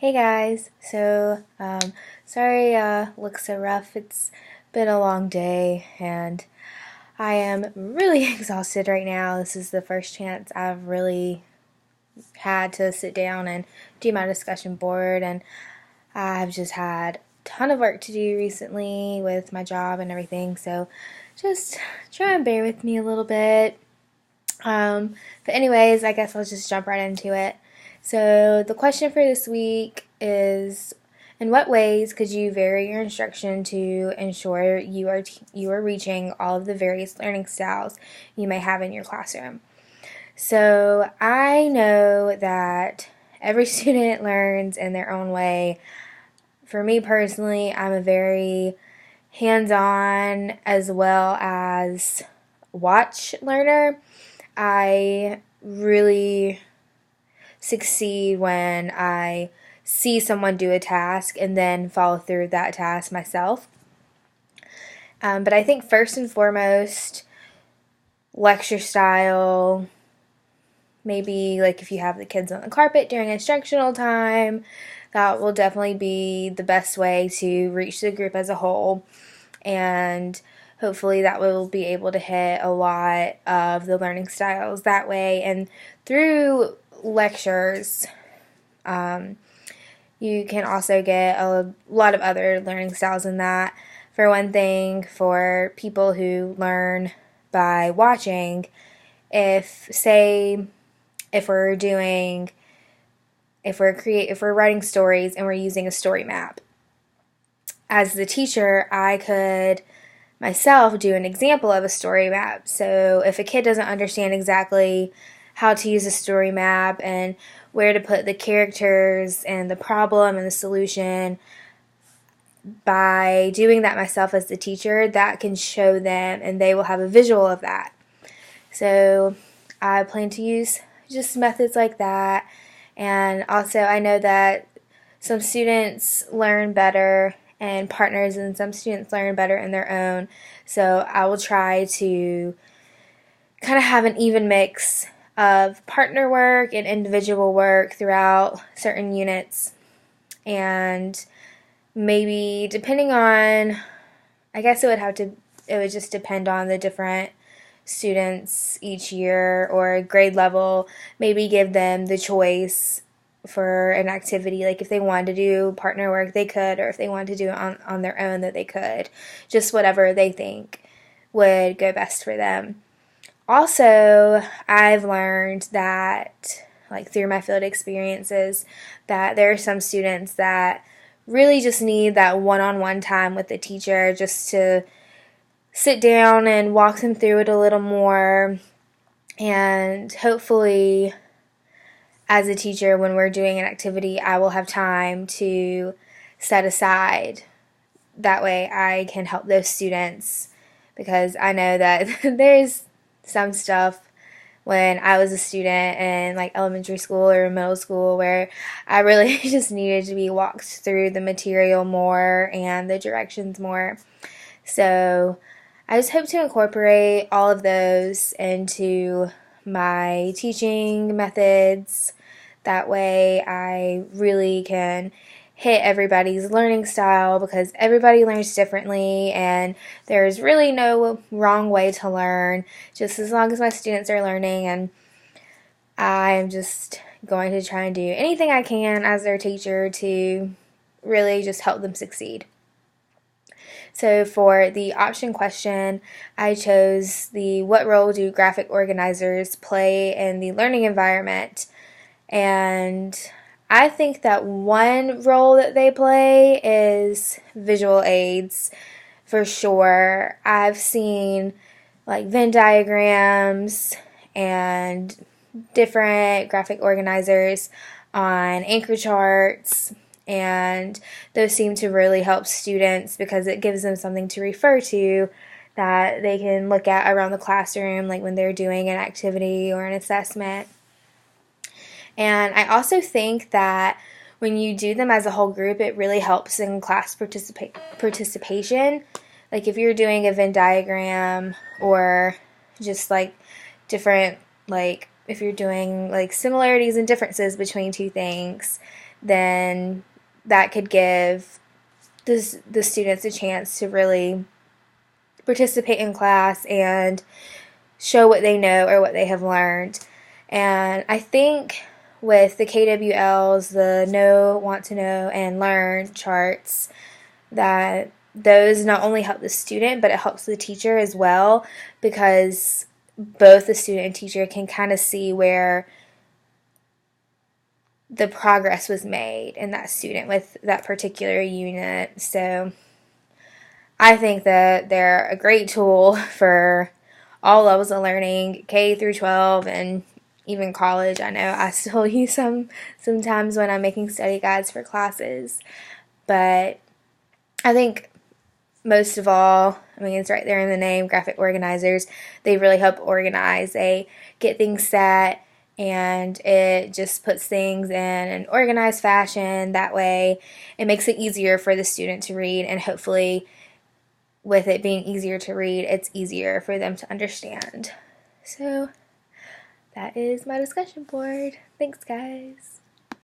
Hey guys, sorry, looks so rough. It's been a long day and I am really exhausted right now. This is the first chance I've really had to sit down and do my discussion board, and I've just had a ton of work to do recently with my job and everything, so just try and bear with me a little bit. But anyways, I guess I'll just jump right into it. So the question for this week is, in what ways could you vary your instruction to ensure you are reaching all of the various learning styles you may have in your classroom? So I know that every student learns in their own way. For me personally, I'm a very hands-on as well as watch learner. I really succeed when I see someone do a task and then follow through that task myself. But I think first and foremost, lecture style, maybe like if you have the kids on the carpet during instructional time, that will definitely be the best way to reach the group as a whole. And hopefully that will be able to hit a lot of the learning styles that way. And through lectures, you can also get a lot of other learning styles in that. For one thing, for people who learn by watching, if we're doing if we're writing stories and we're using a story map, as the teacher, I could myself do an example of a story map. So if a kid doesn't understand exactly how to use a story map and where to put the characters and the problem and the solution, by doing that myself as the teacher, that can show them and they will have a visual of that. So I plan to use just methods like that. And also I know that some students learn better and partners, and some students learn better in their own. So I will try to kind of have an even mix of partner work and individual work throughout certain units. And maybe depending on, I guess it would just depend on the different students each year or grade level, maybe give them the choice for an activity. Like if they wanted to do partner work, they could, or if they wanted to do it on their own, that they could. Just whatever they think would go best for them. Also, I've learned that, like through my field experiences, that there are some students that really just need that one-on-one time with the teacher just to sit down and walk them through it a little more. And hopefully, as a teacher, when we're doing an activity, I will have time to set aside. That way I can help those students, because I know that there's some stuff when I was a student in like elementary school or middle school where I really just needed to be walked through the material more and the directions more. So I just hope to incorporate all of those into my teaching methods. That way I really can hit everybody's learning style, because everybody learns differently and there's really no wrong way to learn, just as long as my students are learning. And I'm just going to try and do anything I can as their teacher to really just help them succeed. So for the option question, I chose the what role do graphic organizers play in the learning environment? And I think that one role that they play is visual aids, for sure. I've seen like Venn diagrams and different graphic organizers on anchor charts, and those seem to really help students because it gives them something to refer to that they can look at around the classroom, like when they're doing an activity or an assessment. And I also think that when you do them as a whole group, it really helps in class participation. Like if you're doing a Venn diagram, or just like different, like if you're doing like similarities and differences between two things, then that could give the students a chance to really participate in class and show what they know or what they have learned. And I think with the KWLs, the know, want to know, and learn charts, that those not only help the student, but it helps the teacher as well, because both the student and teacher can kind of see where the progress was made in that student with that particular unit. So I think that they're a great tool for all levels of learning, K through 12 and even college. I know I still use them sometimes when I'm making study guides for classes. But I think most of all, I mean, it's right there in the name, graphic organizers. They really help organize. They get things set, and it just puts things in an organized fashion. That way, it makes it easier for the student to read, and hopefully, with it being easier to read, it's easier for them to understand. So, that is my discussion board. Thanks, guys.